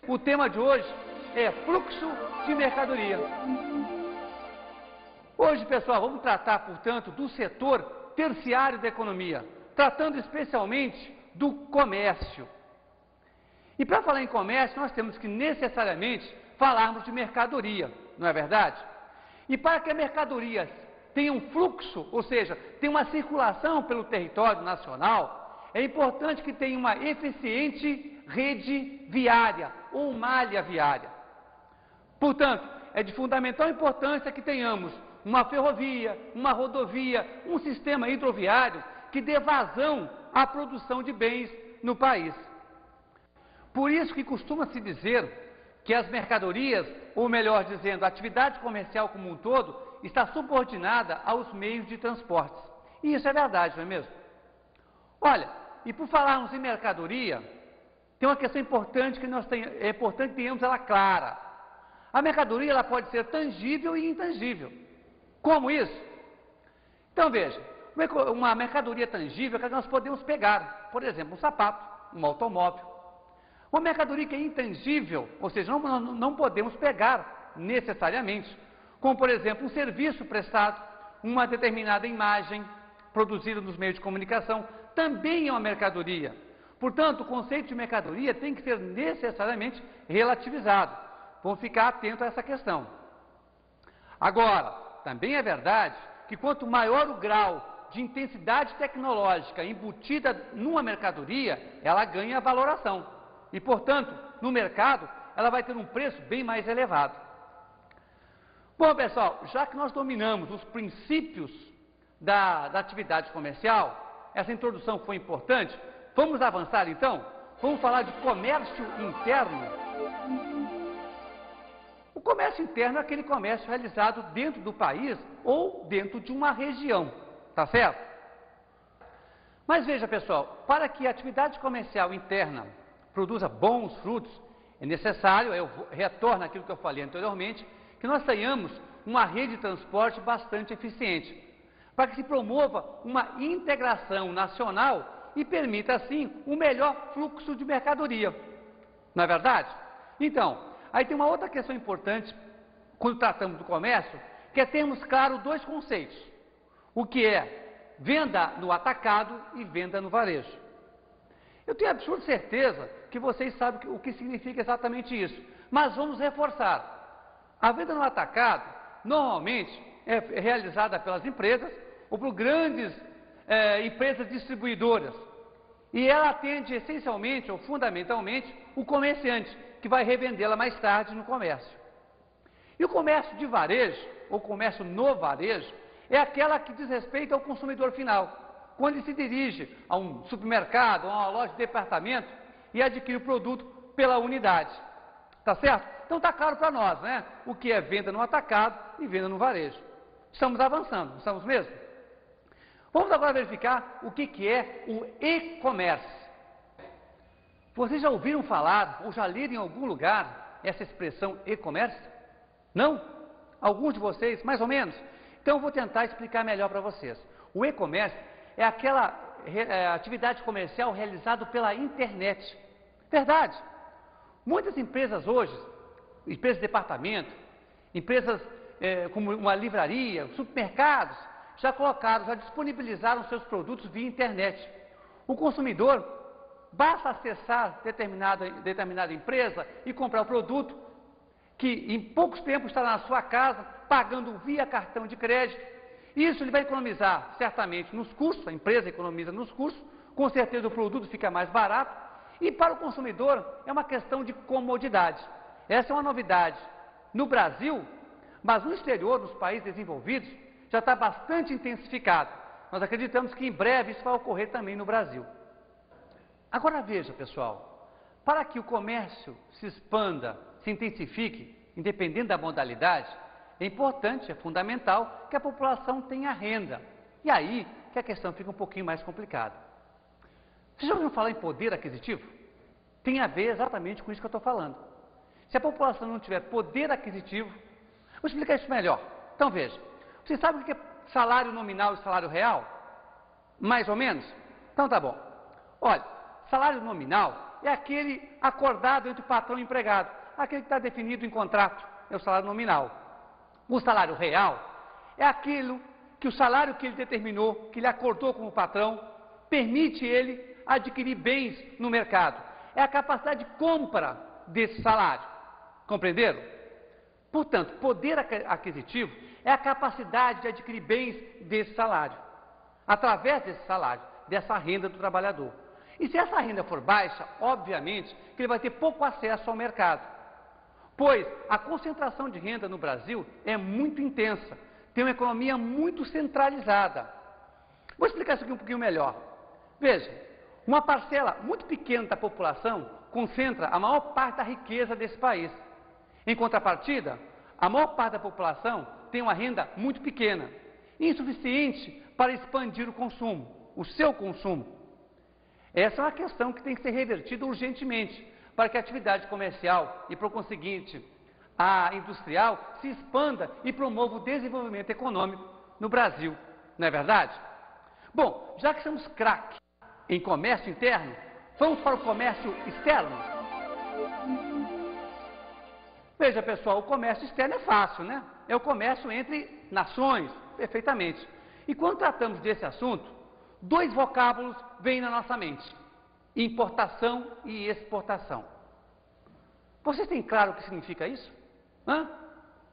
O tema de hoje é fluxo de mercadoria. Hoje, pessoal, vamos tratar, portanto, do setor terciário da economia, tratando especialmente do comércio. E para falar em comércio, nós temos que necessariamente falarmos de mercadoria, não é verdade? E para que a mercadoria tenha um fluxo, ou seja, tenha uma circulação pelo território nacional, é importante que tenha uma eficiente rede viária ou malha viária. Portanto, é de fundamental importância que tenhamos uma ferrovia, uma rodovia, um sistema hidroviário que dê vazão à produção de bens no país. Por isso que costuma-se dizer que as mercadorias, ou melhor dizendo, a atividade comercial como um todo, está subordinada aos meios de transportes. E isso é verdade, não é mesmo? Olha, e por falarmos em mercadoria, tem uma questão importante que é importante que tenhamos ela clara. A mercadoria ela pode ser tangível e intangível. Como isso? Então veja, uma mercadoria tangível é que nós podemos pegar, por exemplo, um sapato, um automóvel. Uma mercadoria que é intangível, ou seja, não podemos pegar necessariamente, como por exemplo um serviço prestado, uma determinada imagem produzida nos meios de comunicação, também é uma mercadoria. Portanto, o conceito de mercadoria tem que ser necessariamente relativizado. Vamos ficar atentos a essa questão. Agora, também é verdade que quanto maior o grau de intensidade tecnológica embutida numa mercadoria, ela ganha valoração. E, portanto, no mercado, ela vai ter um preço bem mais elevado. Bom, pessoal, já que nós dominamos os princípios da atividade comercial, essa introdução foi importante. Vamos avançar então? Vamos falar de comércio interno. O comércio interno é aquele comércio realizado dentro do país ou dentro de uma região, tá certo? Mas veja, pessoal, para que a atividade comercial interna produza bons frutos, é necessário, eu retorno àquilo que eu falei anteriormente, que nós tenhamos uma rede de transporte bastante eficiente, para que se promova uma integração nacional e permita, assim, um melhor fluxo de mercadoria. Não é verdade? Então, aí tem uma outra questão importante, quando tratamos do comércio, que é termos claro dois conceitos. O que é venda no atacado e venda no varejo. Eu tenho absoluta certeza que vocês sabem o que significa exatamente isso, mas vamos reforçar. A venda no atacado, normalmente, é realizada pelas empresas, ou por grandes empresas distribuidoras. E ela atende essencialmente ou fundamentalmente o comerciante, que vai revendê-la mais tarde no comércio. E o comércio de varejo, ou comércio no varejo, é aquela que diz respeito ao consumidor final, quando ele se dirige a um supermercado, a uma loja de departamento e adquire o produto pela unidade. Tá certo? Então está claro para nós, né? O que é venda no atacado e venda no varejo. Estamos avançando, não estamos mesmo? Vamos agora verificar o que é o e-commerce. Vocês já ouviram falar ou já leram em algum lugar essa expressão e-commerce? Não? Alguns de vocês, mais ou menos? Então eu vou tentar explicar melhor para vocês. O e-commerce é aquela atividade comercial realizada pela internet. Verdade. Muitas empresas hoje, empresas de departamento, empresas como uma livraria, supermercados, já disponibilizaram seus produtos via internet. O consumidor basta acessar determinada empresa e comprar o produto, que em poucos tempos estará na sua casa, pagando via cartão de crédito. Isso ele vai economizar certamente nos custos, a empresa economiza nos custos, com certeza o produto fica mais barato, e para o consumidor é uma questão de comodidade. Essa é uma novidade no Brasil, mas no exterior, nos países desenvolvidos, já está bastante intensificado. Nós acreditamos que em breve isso vai ocorrer também no Brasil. Agora veja, pessoal, para que o comércio se expanda, se intensifique, independente da modalidade, é importante, é fundamental que a população tenha renda. E aí que a questão fica um pouquinho mais complicada. Vocês já ouviram falar em poder aquisitivo? Tem a ver exatamente com isso que eu estou falando. Se a população não tiver poder aquisitivo, vou explicar isso melhor. Então veja, vocês sabem o que é salário nominal e salário real? Mais ou menos? Então tá bom. Olha, salário nominal é aquele acordado entre o patrão e o empregado, aquele que está definido em contrato, é o salário nominal. O salário real é aquilo que o salário que ele determinou, que ele acordou com o patrão, permite ele adquirir bens no mercado. É a capacidade de compra desse salário. Compreenderam? Portanto, poder aquisitivo é a capacidade de adquirir bens desse salário, através desse salário, dessa renda do trabalhador. E se essa renda for baixa, obviamente que ele vai ter pouco acesso ao mercado, pois a concentração de renda no Brasil é muito intensa, tem uma economia muito centralizada. Vou explicar isso aqui um pouquinho melhor. Veja, uma parcela muito pequena da população concentra a maior parte da riqueza desse país. Em contrapartida, a maior parte da população tem uma renda muito pequena, insuficiente para expandir o consumo, o seu consumo. Essa é uma questão que tem que ser revertida urgentemente, para que a atividade comercial e, por conseguinte, a industrial se expanda e promova o desenvolvimento econômico no Brasil. Não é verdade? Bom, já que somos craque em comércio interno, vamos para o comércio externo? Veja, pessoal, o comércio externo é fácil, né? É o comércio entre nações, perfeitamente. E quando tratamos desse assunto, dois vocábulos vêm na nossa mente: importação e exportação. Vocês têm claro o que significa isso? Hã?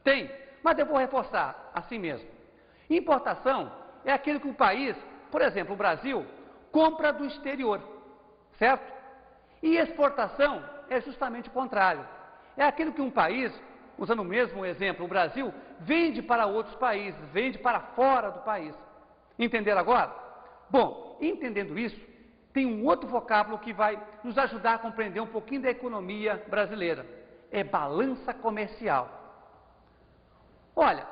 Tem, mas eu vou reforçar assim mesmo. Importação é aquilo que o país, por exemplo, o Brasil, compra do exterior, certo? E exportação é justamente o contrário. É aquilo que um país, usando o mesmo exemplo, o Brasil, vende para outros países, vende para fora do país. Entenderam agora? Bom, entendendo isso, tem um outro vocábulo que vai nos ajudar a compreender um pouquinho da economia brasileira. É balança comercial. Olha,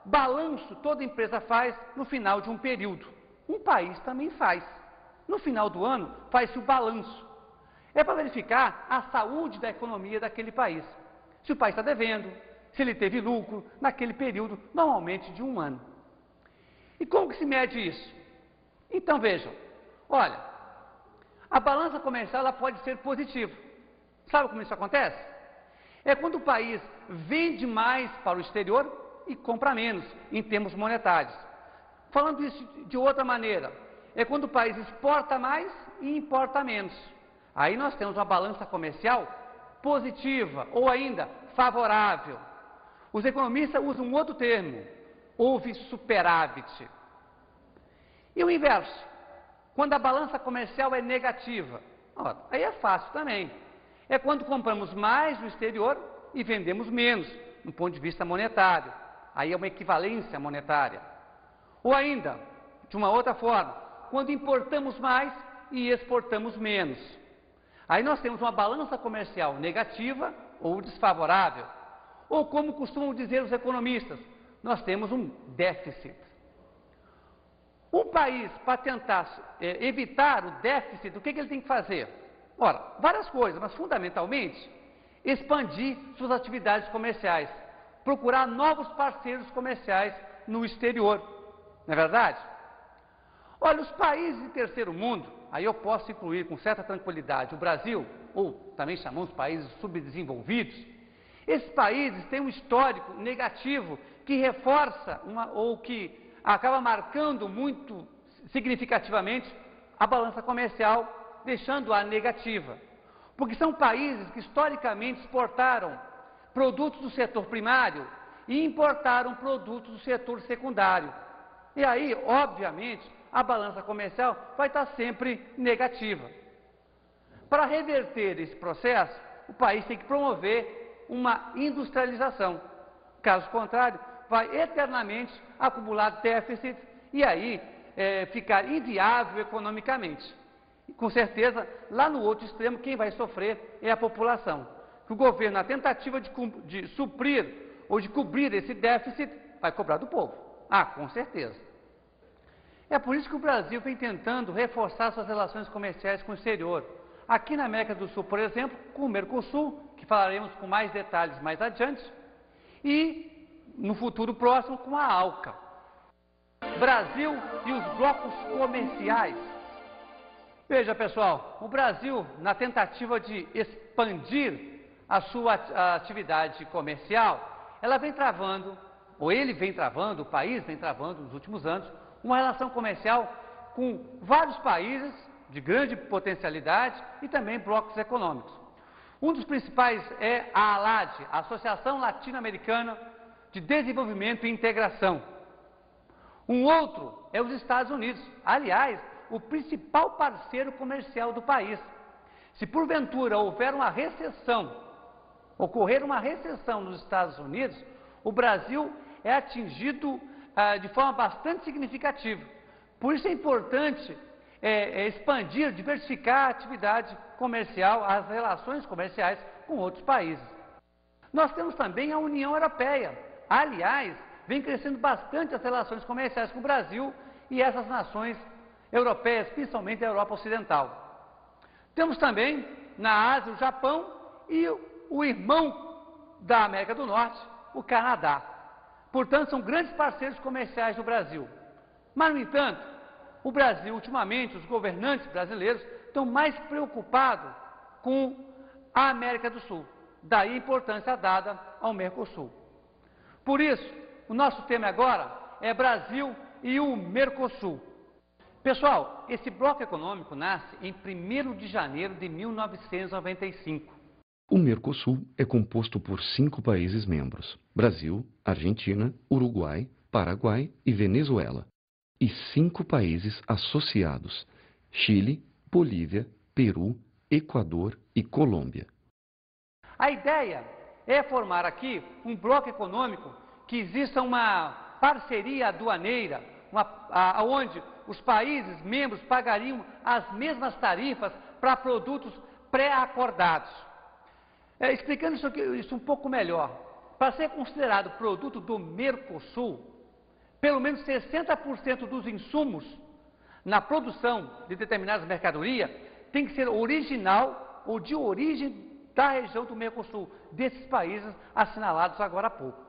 balanço toda empresa faz no final de um período. Um país também faz. No final do ano, faz-se o balanço. É para verificar a saúde da economia daquele país. Se o país está devendo, se ele teve lucro naquele período, normalmente de um ano. E como que se mede isso? Então vejam, olha, a balança comercial ela pode ser positiva. Sabe como isso acontece? É quando o país vende mais para o exterior e compra menos, em termos monetários. Falando isso de outra maneira, é quando o país exporta mais e importa menos. Aí nós temos uma balança comercial positiva, ou ainda favorável. Os economistas usam um outro termo: houve superávit. E o inverso, quando a balança comercial é negativa, ora, aí é fácil também. É quando compramos mais no exterior e vendemos menos, do ponto de vista monetário. Aí é uma equivalência monetária. Ou ainda, de uma outra forma, quando importamos mais e exportamos menos. Aí nós temos uma balança comercial negativa ou desfavorável. Ou como costumam dizer os economistas, nós temos um déficit. Um país, para tentar evitar o déficit, o que ele tem que fazer? Ora, várias coisas, mas fundamentalmente, expandir suas atividades comerciais, procurar novos parceiros comerciais no exterior, não é verdade? Olha, os países de terceiro mundo, aí eu posso incluir com certa tranquilidade o Brasil, ou também chamamos países subdesenvolvidos, esses países têm um histórico negativo que reforça ou que acaba marcando muito significativamente a balança comercial, deixando-a negativa. Porque são países que historicamente exportaram produtos do setor primário e importaram produtos do setor secundário. E aí, obviamente, a balança comercial vai estar sempre negativa. Para reverter esse processo, o país tem que promover uma industrialização. Caso contrário, vai eternamente acumular déficit e aí ficar inviável economicamente. E, com certeza, lá no outro extremo, quem vai sofrer é a população. O governo, na tentativa de suprir ou de cobrir esse déficit, vai cobrar do povo. Ah, com certeza. É por isso que o Brasil vem tentando reforçar suas relações comerciais com o exterior. Aqui na América do Sul, por exemplo, com o Mercosul, que falaremos com mais detalhes mais adiante, e no futuro próximo com a ALCA. Brasil e os blocos comerciais. Veja, pessoal, o Brasil, na tentativa de expandir a sua atividade comercial, ela vem travando, ou ele vem travando, o país vem travando nos últimos anos, uma relação comercial com vários países de grande potencialidade e também blocos econômicos. Um dos principais é a ALAD, a Associação Latino-Americana de Desenvolvimento e Integração. Um outro é os Estados Unidos, aliás, o principal parceiro comercial do país. Se porventura ocorrer uma recessão nos Estados Unidos, o Brasil é atingido de forma bastante significativa. Por isso é importante expandir, diversificar a atividade comercial, as relações comerciais com outros países. Nós temos também a União Europeia. Aliás, vem crescendo bastante as relações comerciais com o Brasil e essas nações europeias, principalmente a Europa Ocidental. Temos também na Ásia o Japão e o irmão da América do Norte, o Canadá. Portanto, são grandes parceiros comerciais do Brasil. Mas, no entanto, o Brasil, ultimamente, os governantes brasileiros estão mais preocupados com a América do Sul. Daí a importância dada ao Mercosul. Por isso, o nosso tema agora é Brasil e o Mercosul. Pessoal, esse bloco econômico nasce em 1º de janeiro de 1995. O Mercosul é composto por 5 países membros: Brasil, Argentina, Uruguai, Paraguai e Venezuela. E 5 países associados: Chile, Bolívia, Peru, Equador e Colômbia. A ideia é formar aqui um bloco econômico que exista uma parceria aduaneira, onde os países membros pagariam as mesmas tarifas para produtos pré-acordados. Explicando isso um pouco melhor, para ser considerado produto do Mercosul, pelo menos 60% dos insumos na produção de determinadas mercadorias tem que ser original ou de origem da região do Mercosul, desses países assinalados agora há pouco.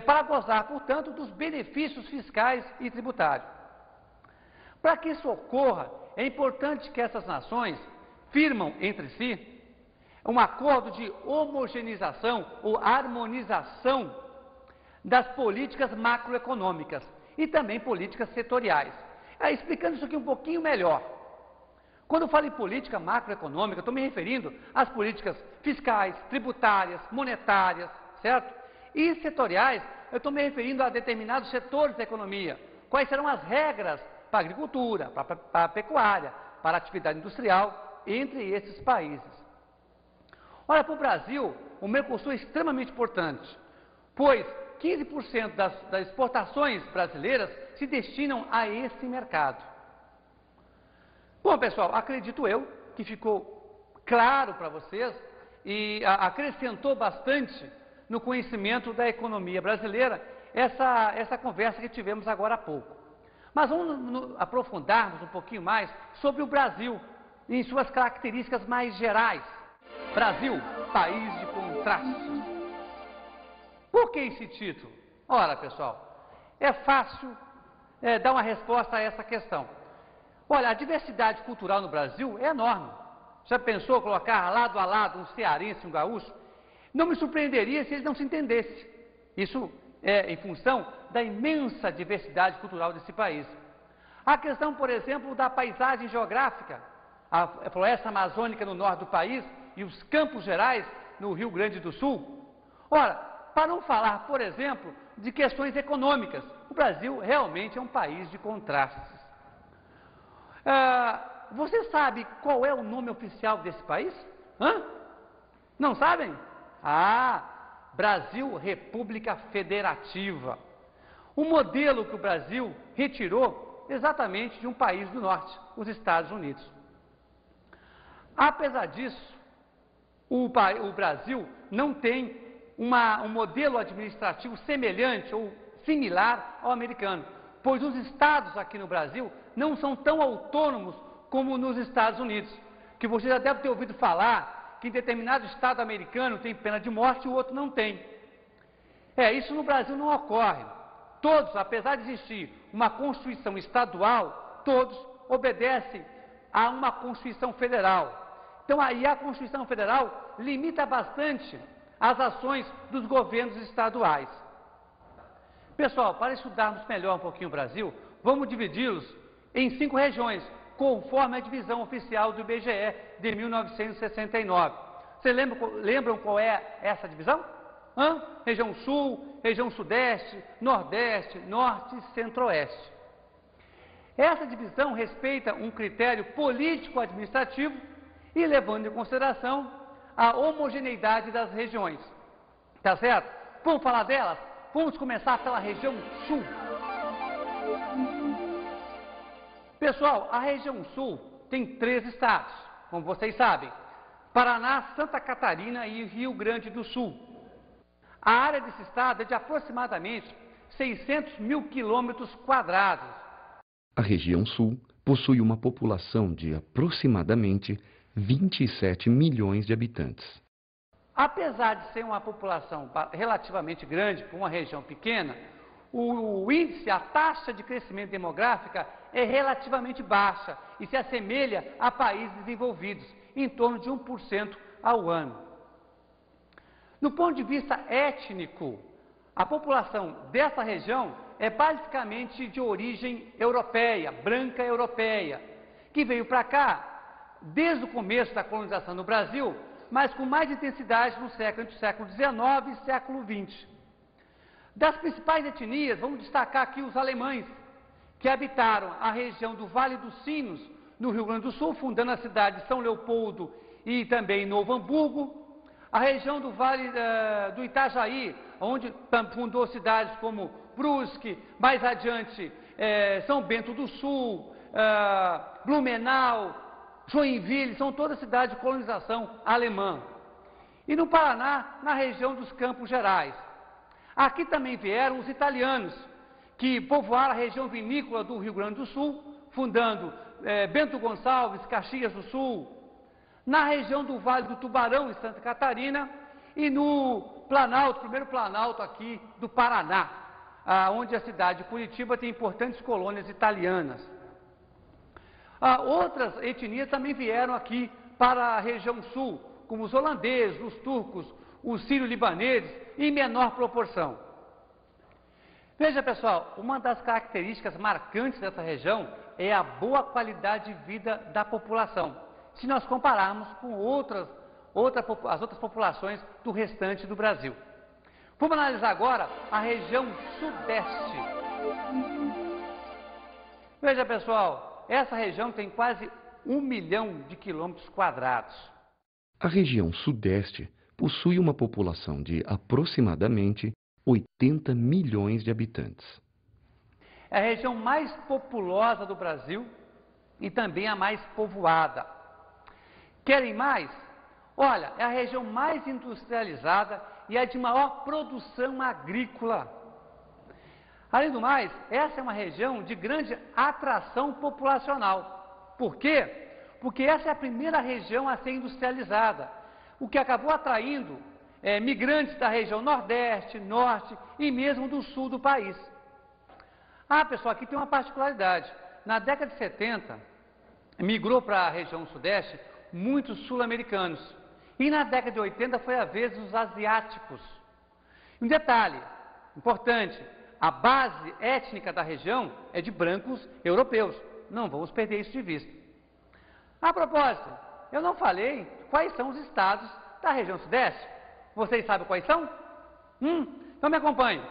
Para gozar, portanto, dos benefícios fiscais e tributários. Para que isso ocorra, é importante que essas nações firmam entre si um acordo de homogeneização ou harmonização das políticas macroeconômicas e também políticas setoriais. Explicando isso aqui um pouquinho melhor. Quando eu falo em política macroeconômica, estou me referindo às políticas fiscais, tributárias, monetárias, certo? E setoriais, eu estou me referindo a determinados setores da economia. Quais serão as regras para a agricultura, para a pecuária, para a atividade industrial, entre esses países. Olha, para o Brasil, o Mercosul é extremamente importante, pois 15% das exportações brasileiras se destinam a esse mercado. Bom, pessoal, acredito eu que ficou claro para vocês e acrescentou bastante no conhecimento da economia brasileira essa conversa que tivemos agora há pouco. Mas vamos aprofundarmos um pouquinho mais sobre o Brasil, em suas características mais gerais. Brasil, país de contrastes. Por que esse título? Ora, pessoal, é fácil dar uma resposta a essa questão. Olha, a diversidade cultural no Brasil é enorme. Já pensou colocar lado a lado um cearense e um gaúcho? Não me surpreenderia se eles não se entendessem. Isso é em função da imensa diversidade cultural desse país. A questão, por exemplo, da paisagem geográfica, a floresta amazônica no norte do país e os Campos Gerais no Rio Grande do Sul. Ora, para não falar, por exemplo, de questões econômicas, o Brasil realmente é um país de contrastes. Você sabe qual é o nome oficial desse país? Não sabem? Brasil República Federativa. O modelo que o Brasil retirou exatamente de um país do norte, os Estados Unidos. Apesar disso, o Brasil não tem um modelo administrativo semelhante ou similar ao americano, pois os estados aqui no Brasil não são tão autônomos como nos Estados Unidos, que você já deve ter ouvido falar que em determinado estado americano tem pena de morte e o outro não tem. Isso no Brasil não ocorre. Todos, apesar de existir uma Constituição estadual, todos obedecem a uma Constituição federal. Então aí a Constituição federal limita bastante as ações dos governos estaduais. Pessoal, para estudarmos melhor um pouquinho o Brasil, vamos dividi-los em 5 regiões, conforme a divisão oficial do IBGE de 1969. Vocês lembram qual é essa divisão? Região Sul, região Sudeste, Nordeste, Norte e Centro-Oeste. Essa divisão respeita um critério político-administrativo e levando em consideração a homogeneidade das regiões. Tá certo? Vamos falar delas? Vamos começar pela região Sul. Pessoal, a região Sul tem 3 estados, como vocês sabem: Paraná, Santa Catarina e Rio Grande do Sul. A área desse estado é de aproximadamente 600 mil quilômetros quadrados. A região Sul possui uma população de aproximadamente 27 milhões de habitantes. Apesar de ser uma população relativamente grande para uma região pequena, o índice, a taxa de crescimento demográfica é relativamente baixa e se assemelha a países desenvolvidos, em torno de 1% ao ano. No ponto de vista étnico, a população dessa região é basicamente de origem europeia, branca europeia, que veio para cá desde o começo da colonização no Brasil, mas com mais intensidade entre o século XIX e século XX. Das principais etnias, vamos destacar aqui os alemães, que habitaram a região do Vale dos Sinos, no Rio Grande do Sul, fundando a cidade de São Leopoldo e também Novo Hamburgo. A região do Vale do Itajaí, onde fundou cidades como Brusque, mais adiante São Bento do Sul, Blumenau, Joinville, são todas cidades de colonização alemã. E no Paraná, na região dos Campos Gerais. Aqui também vieram os italianos, que povoaram a região vinícola do Rio Grande do Sul, fundando Bento Gonçalves, Caxias do Sul, na região do Vale do Tubarão, em Santa Catarina, e no Planalto, primeiro Planalto aqui do Paraná, onde a cidade de Curitiba tem importantes colônias italianas. Outras etnias também vieram aqui para a região sul, como os holandeses, os turcos, os sírio-libaneses, em menor proporção. Veja, pessoal, uma das características marcantes dessa região é a boa qualidade de vida da população, se nós compararmos com as outras populações do restante do Brasil. Vamos analisar agora a região Sudeste. Veja, pessoal, essa região tem quase 1 milhão de quilômetros quadrados. A região Sudeste possui uma população de aproximadamente 80 milhões de habitantes. É a região mais populosa do Brasil e também a mais povoada. Querem mais? Olha, é a região mais industrializada e a de maior produção agrícola. Além do mais, essa é uma região de grande atração populacional. Por quê? Porque essa é a primeira região a ser industrializada, o que acabou atraindo migrantes da região Nordeste, Norte e mesmo do Sul do país. Ah, pessoal, aqui tem uma particularidade. Na década de 70, migrou para a região Sudeste muitos sul-americanos. E na década de 80 foi a vez dos asiáticos. Um detalhe importante, a base étnica da região é de brancos europeus. Não vamos perder isso de vista. A propósito, eu não falei quais são os estados da região Sudeste. Vocês sabem quais são? Então me acompanhem.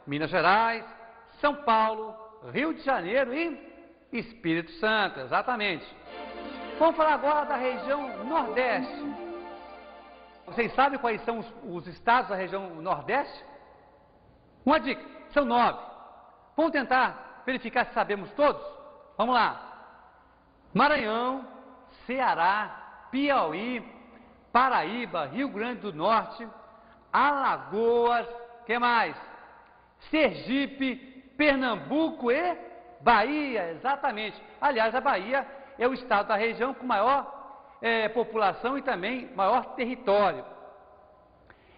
Minas Gerais, São Paulo, Rio de Janeiro e Espírito Santo, exatamente. Vamos falar agora da região Nordeste. Vocês sabem quais são os estados da região Nordeste? Uma dica, são 9. Vamos tentar verificar se sabemos todos? Vamos lá. Maranhão, Ceará, Piauí, Paraíba, Rio Grande do Norte, Alagoas, que mais? Sergipe, Pernambuco e Bahia, exatamente. Aliás, a Bahia é o estado da região com maior população e também maior território.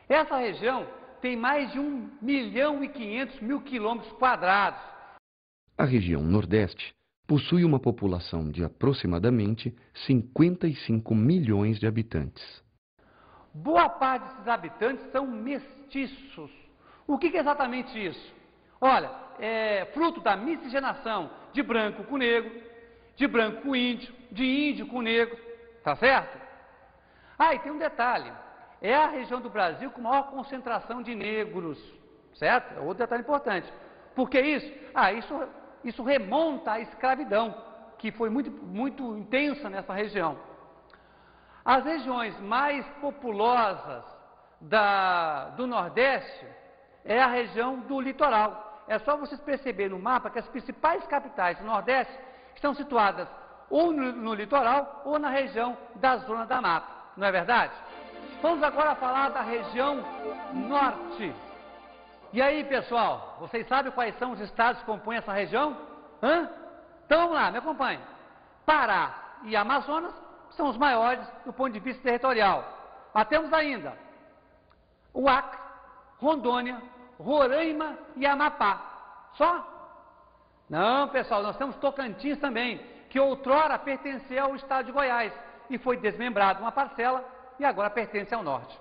Essa região tem mais de 1 milhão e 500 mil quilômetros quadrados. A região Nordeste possui uma população de aproximadamente 55 milhões de habitantes. Boa parte desses habitantes são mestiços. O que é exatamente isso? Olha, é fruto da miscigenação de branco com negro, de branco com índio, de índio com negro, tá certo? Ah, e tem um detalhe, é a região do Brasil com maior concentração de negros, certo? É outro detalhe importante. Por que isso? Ah, isso remonta à escravidão, que foi muito intensa nessa região. As regiões mais populosas do Nordeste é a região do litoral. É só vocês perceberem no mapa que as principais capitais do Nordeste estão situadas ou no litoral ou na região da Zona da Mata. Não é verdade? Vamos agora falar da região Norte. E aí, pessoal, vocês sabem quais são os estados que compõem essa região? Então vamos lá, me acompanhem. Pará e Amazonas são os maiores do ponto de vista territorial. Mas temos ainda o Acre, Rondônia, Roraima e Amapá. Só? Não, pessoal, nós temos Tocantins também, que outrora pertencia ao estado de Goiás e foi desmembrado uma parcela e agora pertence ao norte.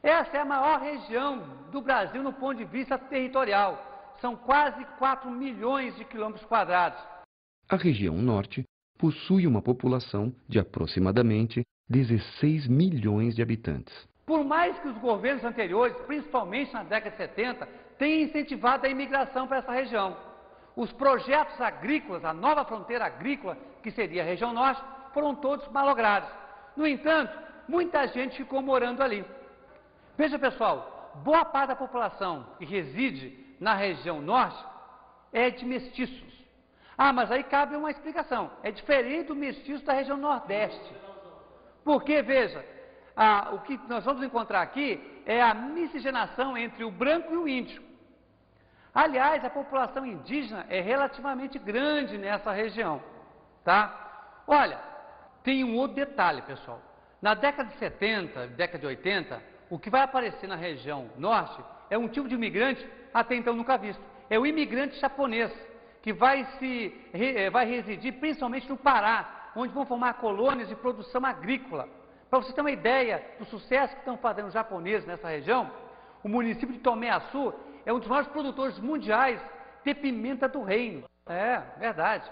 Essa é a maior região do Brasil no ponto de vista territorial. São quase 4 milhões de quilômetros quadrados. A região Norte possui uma população de aproximadamente 16 milhões de habitantes. Por mais que os governos anteriores, principalmente na década de 70, tenham incentivado a imigração para essa região, os projetos agrícolas, a nova fronteira agrícola, que seria a região Norte, foram todos malogrados. No entanto, muita gente ficou morando ali. Veja, pessoal, boa parte da população que reside na região Norte é de mestiços. Ah, mas aí cabe uma explicação. É diferente do mestiço da região Nordeste. Porque, veja, o que nós vamos encontrar aqui é a miscigenação entre o branco e o índio. Aliás, a população indígena é relativamente grande nessa região, tá? Olha, tem um outro detalhe, pessoal. Na década de 70, década de 80, o que vai aparecer na região Norte é um tipo de imigrante até então nunca visto. É o imigrante japonês, que vai residir principalmente no Pará, onde vão formar colônias de produção agrícola. Para você ter uma ideia do sucesso que estão fazendo os japoneses nessa região, o município de Tomé-Açu é um dos maiores produtores mundiais de pimenta do reino. É, verdade.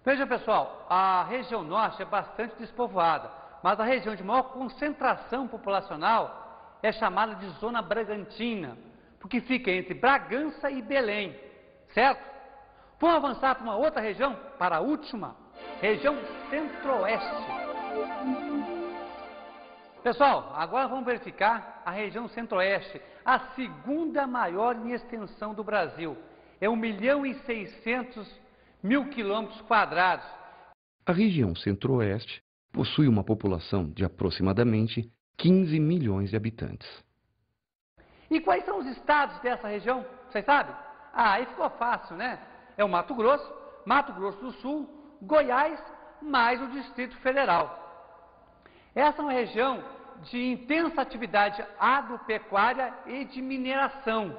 Veja, pessoal, a região Norte é bastante despovoada, mas a região de maior concentração populacional é chamada de Zona Bragantina, porque fica entre Bragança e Belém, certo? Vamos avançar para uma outra região, para a última, região Centro-Oeste. Pessoal, agora vamos verificar a região Centro-Oeste, a segunda maior em extensão do Brasil. É 1.600.000 quilômetros quadrados. A região Centro-Oeste possui uma população de aproximadamente 15 milhões de habitantes. E quais são os estados dessa região? Vocês sabem? Aí ficou fácil, né? É o Mato Grosso do Sul, Goiás, mais o Distrito Federal. Essa é uma região de intensa atividade agropecuária e de mineração.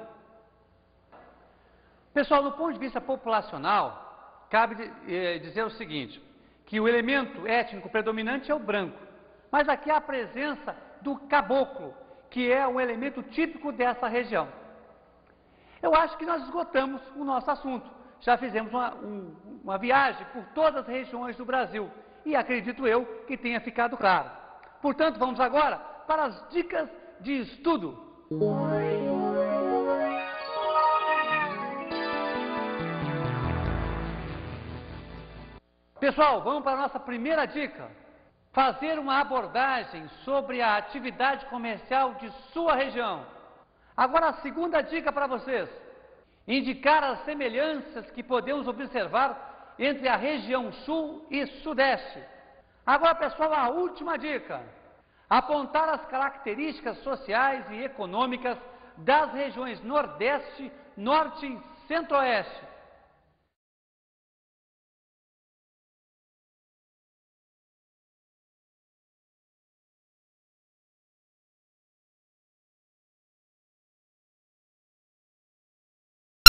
Pessoal, do ponto de vista populacional, cabe dizer o seguinte, que o elemento étnico predominante é o branco, mas aqui há a presença do caboclo, que é um elemento típico dessa região. Eu acho que nós esgotamos o nosso assunto. Já fizemos uma viagem por todas as regiões do Brasil e acredito eu que tenha ficado claro. Portanto, vamos agora para as dicas de estudo. Pessoal, vamos para a nossa primeira dica. Fazer uma abordagem sobre a atividade comercial de sua região. Agora a segunda dica para vocês. Indicar as semelhanças que podemos observar entre a região sul e sudeste. Agora, pessoal, a última dica. Apontar as características sociais e econômicas das regiões nordeste, norte e centro-oeste.